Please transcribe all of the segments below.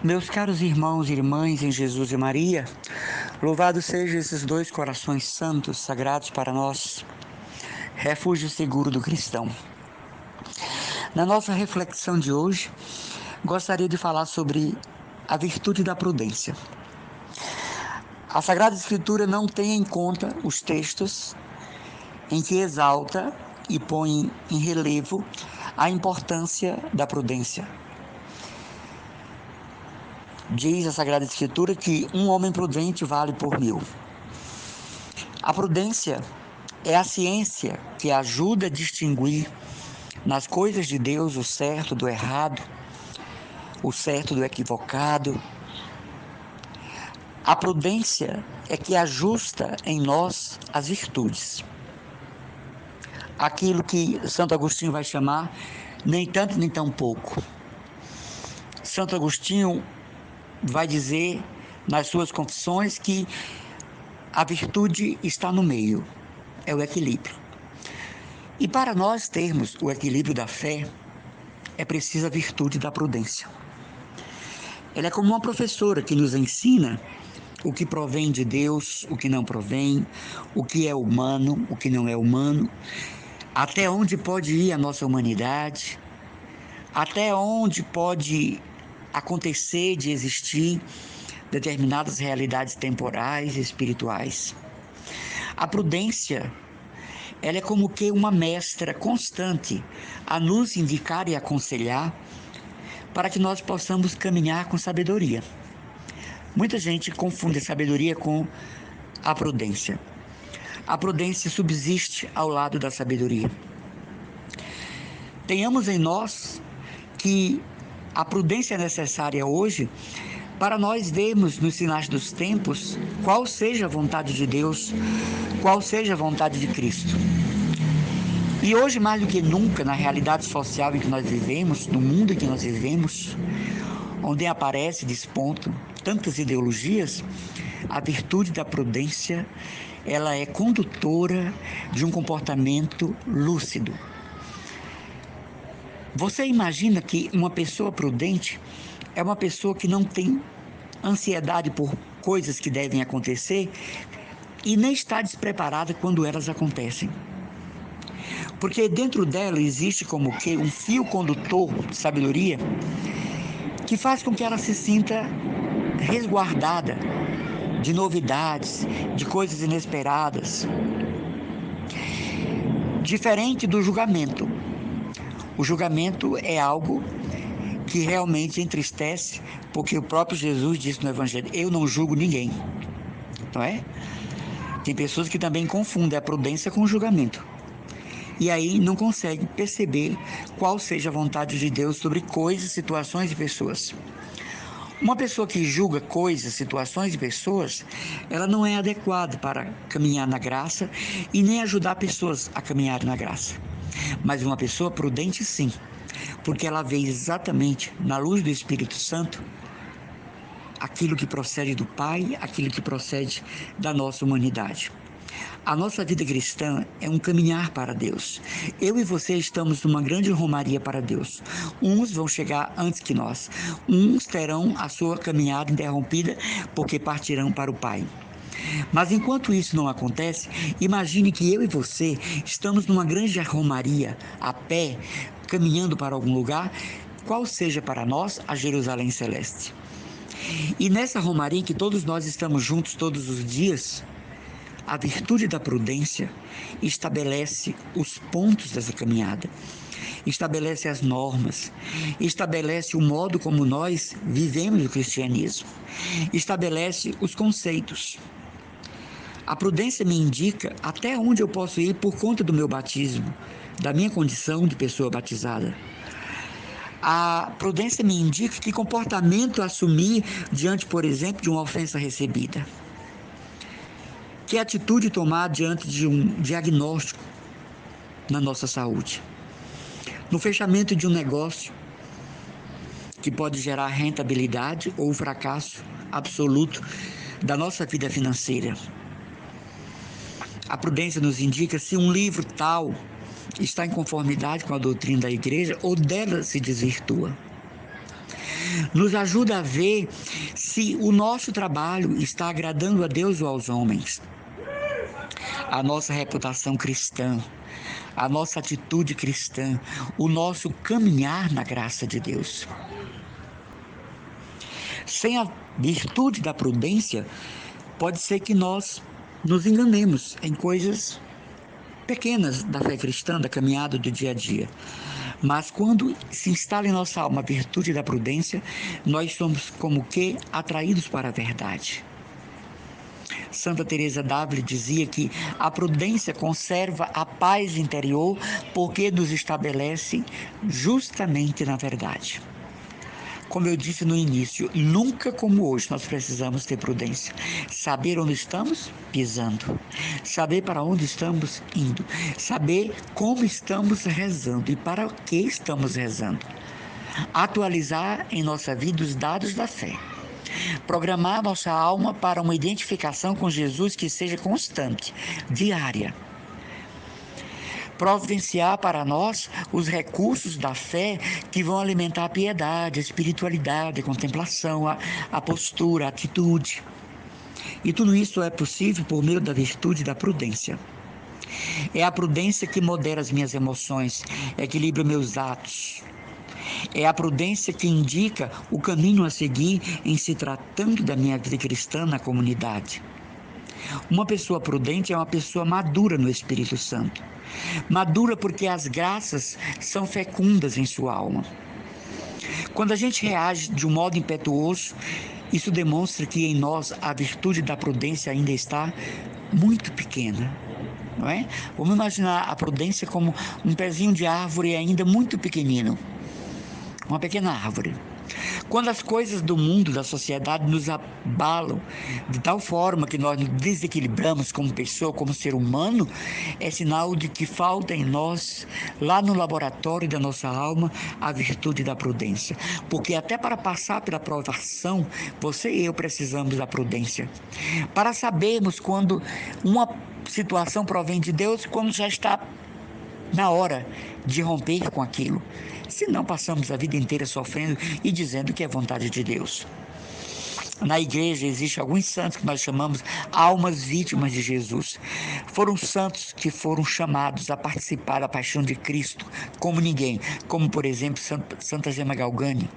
Meus caros irmãos e irmãs em Jesus e Maria, louvados sejam esses dois corações santos, sagrados para nós, refúgio seguro do cristão. Na nossa reflexão de hoje, gostaria de falar sobre a virtude da prudência. A Sagrada Escritura não tem em conta os textos em que exalta e põe em relevo a importância da prudência. Diz a Sagrada Escritura que um homem prudente vale por 1000. A prudência é a ciência que ajuda a distinguir nas coisas de Deus o certo do errado, o certo do equivocado. A prudência é que ajusta em nós as virtudes. Aquilo que Santo Agostinho vai chamar nem tanto nem tão pouco. Santo Agostinho vai dizer nas suas confissões que a virtude está no meio, é o equilíbrio. E para nós termos o equilíbrio da fé, é preciso a virtude da prudência. Ela é como uma professora que nos ensina o que provém de Deus, o que não provém, o que é humano, o que não é humano, até onde pode ir a nossa humanidade, até onde pode acontecer de existir determinadas realidades temporais e espirituais. A prudência, ela é como que uma mestra constante a nos indicar e aconselhar para que nós possamos caminhar com sabedoria. Muita gente confunde a sabedoria com a prudência. A prudência subsiste ao lado da sabedoria. Tenhamos em nós que a prudência é necessária hoje para nós vermos nos sinais dos tempos qual seja a vontade de Deus, qual seja a vontade de Cristo. E hoje, mais do que nunca, na realidade social em que nós vivemos, no mundo em que nós vivemos, onde aparece, despontam tantas ideologias, a virtude da prudência, ela é condutora de um comportamento lúcido. Você imagina que uma pessoa prudente é uma pessoa que não tem ansiedade por coisas que devem acontecer e nem está despreparada quando elas acontecem. Porque dentro dela existe como que um fio condutor de sabedoria que faz com que ela se sinta resguardada de novidades, de coisas inesperadas. Diferente do julgamento. O julgamento é algo que realmente entristece, porque o próprio Jesus disse no Evangelho: eu não julgo ninguém, não é? Tem pessoas que também confundem a prudência com o julgamento, e aí não conseguem perceber qual seja a vontade de Deus sobre coisas, situações e pessoas. Uma pessoa que julga coisas, situações e pessoas, ela não é adequada para caminhar na graça e nem ajudar pessoas a caminhar na graça. Mas uma pessoa prudente, sim, porque ela vê exatamente na luz do Espírito Santo aquilo que procede do Pai, aquilo que procede da nossa humanidade. A nossa vida cristã é um caminhar para Deus. Eu e você estamos numa grande romaria para Deus. Uns vão chegar antes que nós. Uns terão a sua caminhada interrompida porque partirão para o Pai. Mas enquanto isso não acontece, imagine que eu e você estamos numa grande romaria, a pé, caminhando para algum lugar, qual seja para nós a Jerusalém Celeste. E nessa romaria em que todos nós estamos juntos todos os dias, a virtude da prudência estabelece os pontos dessa caminhada, estabelece as normas, estabelece o modo como nós vivemos o cristianismo, estabelece os conceitos. A prudência me indica até onde eu posso ir por conta do meu batismo, da minha condição de pessoa batizada. A prudência me indica que comportamento assumir diante, por exemplo, de uma ofensa recebida. Que atitude tomar diante de um diagnóstico na nossa saúde. No fechamento de um negócio que pode gerar rentabilidade ou fracasso absoluto da nossa vida financeira. A prudência nos indica se um livro tal está em conformidade com a doutrina da igreja ou dela se desvirtua. nos ajuda a ver se o nosso trabalho está agradando a Deus ou aos homens, a nossa reputação cristã, a nossa atitude cristã, o nosso caminhar na graça de Deus. Sem a virtude da prudência, pode ser que nós nos enganemos em coisas pequenas da fé cristã, da caminhada do dia a dia. Mas quando se instala em nossa alma a virtude da prudência, nós somos como que atraídos para a verdade. Santa Teresa d'Ávila dizia que a prudência conserva a paz interior porque nos estabelece justamente na verdade. Como eu disse no início, nunca como hoje nós precisamos ter prudência. Saber onde estamos pisando, saber para onde estamos indo, saber como estamos rezando e para o que estamos rezando. Atualizar em nossa vida os dados da fé. Programar nossa alma para uma identificação com Jesus que seja constante, diária. Providenciar para nós os recursos da fé que vão alimentar a piedade, a espiritualidade, a contemplação, a postura, a atitude. E tudo isso é possível por meio da virtude da prudência. É a prudência que modera as minhas emoções, equilibra meus atos. É a prudência que indica o caminho a seguir em se tratando da minha vida cristã na comunidade. Uma pessoa prudente é uma pessoa madura no Espírito Santo. Madura porque as graças são fecundas em sua alma. Quando a gente reage de um modo impetuoso, isso demonstra que em nós a virtude da prudência ainda está muito pequena, não é? Vamos imaginar a prudência como um pezinho de árvore ainda muito pequenino, uma pequena árvore. Quando as coisas do mundo, da sociedade nos abalam de tal forma que nós nos desequilibramos como pessoa, como ser humano, é sinal de que falta em nós, lá no laboratório da nossa alma, a virtude da prudência. Porque até para passar pela provação, você e eu precisamos da prudência. Para sabermos quando uma situação provém de Deus, quando já está na hora de romper com aquilo. Senão passamos a vida inteira sofrendo e dizendo que é vontade de Deus. Na igreja existem alguns santos que nós chamamos almas vítimas de Jesus. Foram santos que foram chamados a participar da paixão de Cristo como ninguém, como por exemplo Santa Gema Galgani,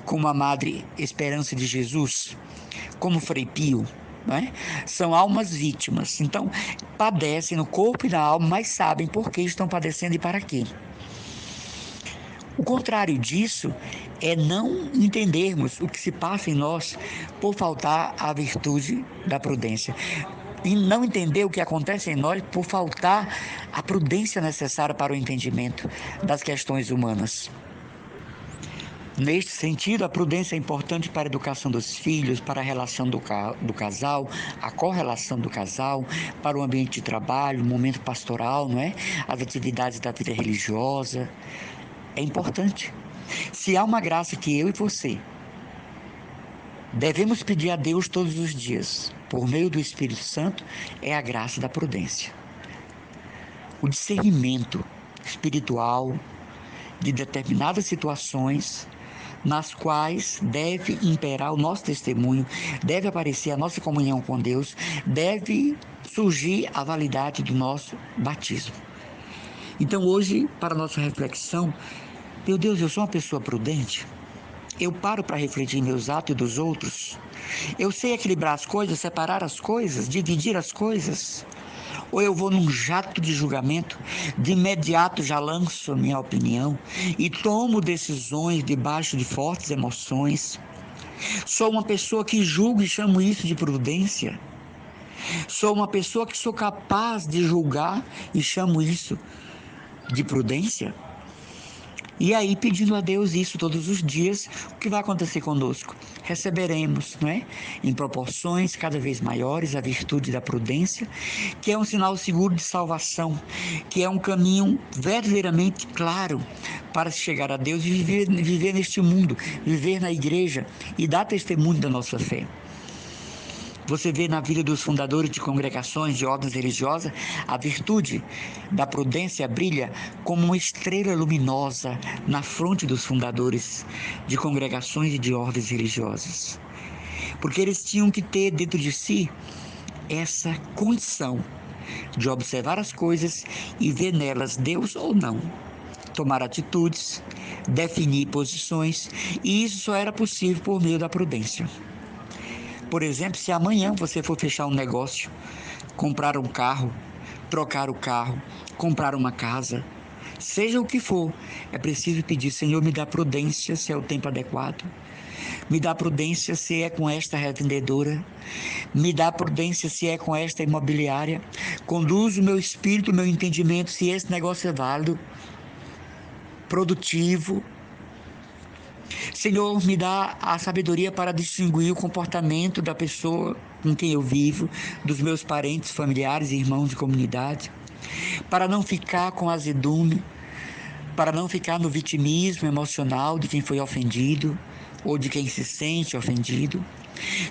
como a Madre Esperança de Jesus, como Frei Pio. Não é? São almas vítimas, então padecem no corpo e na alma, mas sabem por que estão padecendo e para quê. O contrário disso é não entendermos o que se passa em nós por faltar a virtude da prudência. E não entender o que acontece em nós por faltar a prudência necessária para o entendimento das questões humanas. Neste sentido, a prudência é importante para a educação dos filhos, para a relação do casal, a correlação do casal, para o ambiente de trabalho, o momento pastoral, não é? As atividades da vida religiosa. É importante. Se há uma graça que eu e você devemos pedir a Deus todos os dias, por meio do Espírito Santo, é a graça da prudência. O discernimento espiritual de determinadas situações nas quais deve imperar o nosso testemunho, deve aparecer a nossa comunhão com Deus, deve surgir a validade do nosso batismo. Então hoje, para a nossa reflexão, meu Deus, eu sou uma pessoa prudente? Eu paro para refletir meus atos e dos outros? Eu sei equilibrar as coisas, separar as coisas, dividir as coisas? Ou eu vou num jato de julgamento, de imediato já lanço a minha opinião e tomo decisões debaixo de fortes emoções? Sou uma pessoa que julgo e chamo isso de prudência? Sou uma pessoa que sou capaz de julgar e chamo isso de prudência? E aí, pedindo a Deus isso todos os dias, o que vai acontecer conosco? Receberemos, não é? Em proporções cada vez maiores, a virtude da prudência, que é um sinal seguro de salvação, que é um caminho verdadeiramente claro para se chegar a Deus e viver neste mundo, viver na igreja e dar testemunho da nossa fé. Você vê na vida dos fundadores de congregações, de ordens religiosas, a virtude da prudência brilha como uma estrela luminosa na fronte dos fundadores de congregações e de ordens religiosas. Porque eles tinham que ter dentro de si essa condição de observar as coisas e ver nelas Deus ou não, tomar atitudes, definir posições, e isso só era possível por meio da prudência. Por exemplo, se amanhã você for fechar um negócio, comprar um carro, trocar o carro, comprar uma casa, seja o que for, é preciso pedir: Senhor, me dá prudência se é o tempo adequado, me dá prudência se é com esta revendedora, me dá prudência se é com esta imobiliária, conduz o meu espírito, o meu entendimento, se esse negócio é válido, produtivo. Senhor, me dá a sabedoria para distinguir o comportamento da pessoa com quem eu vivo, dos meus parentes, familiares e irmãos de comunidade, para não ficar com azedume, para não ficar no vitimismo emocional de quem foi ofendido ou de quem se sente ofendido.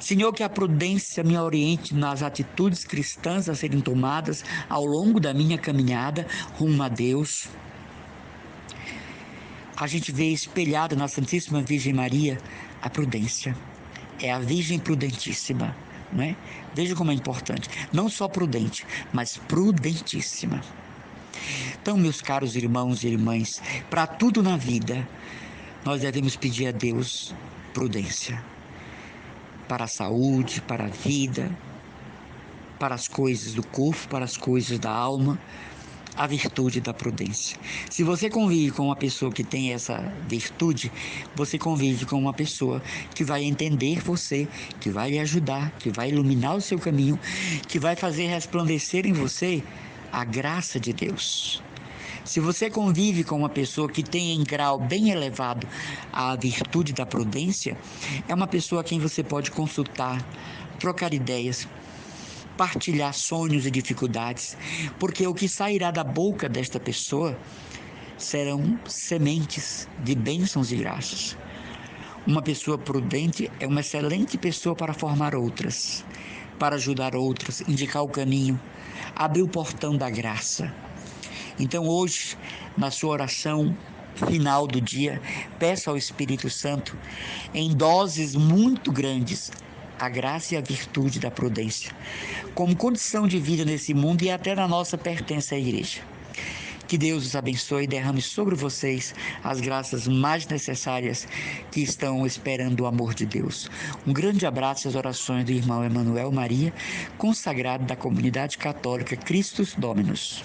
Senhor, que a prudência me oriente nas atitudes cristãs a serem tomadas ao longo da minha caminhada rumo a Deus. A gente vê espelhada na Santíssima Virgem Maria a prudência. É a Virgem prudentíssima, não é? Veja como é importante. Não só prudente, mas prudentíssima. Então, meus caros irmãos e irmãs, para tudo na vida, nós devemos pedir a Deus prudência. Para a saúde, para a vida, para as coisas do corpo, para as coisas da alma, a virtude da prudência. Se você convive com uma pessoa que tem essa virtude, você convive com uma pessoa que vai entender você, que vai lhe ajudar, que vai iluminar o seu caminho, que vai fazer resplandecer em você a graça de Deus. Se você convive com uma pessoa que tem em grau bem elevado a virtude da prudência, é uma pessoa a quem você pode consultar, trocar ideias, partilhar sonhos e dificuldades, porque o que sairá da boca desta pessoa serão sementes de bênçãos e graças. Uma pessoa prudente é uma excelente pessoa para formar outras, para ajudar outras, indicar o caminho, abrir o portão da graça. Então hoje, na sua oração final do dia, peça ao Espírito Santo, em doses muito grandes, a graça e a virtude da prudência, como condição de vida nesse mundo e até na nossa pertença à igreja. Que Deus os abençoe e derrame sobre vocês as graças mais necessárias que estão esperando o amor de Deus. Um grande abraço às orações do irmão Emanuel Maria, consagrado da comunidade católica Christus Dominus.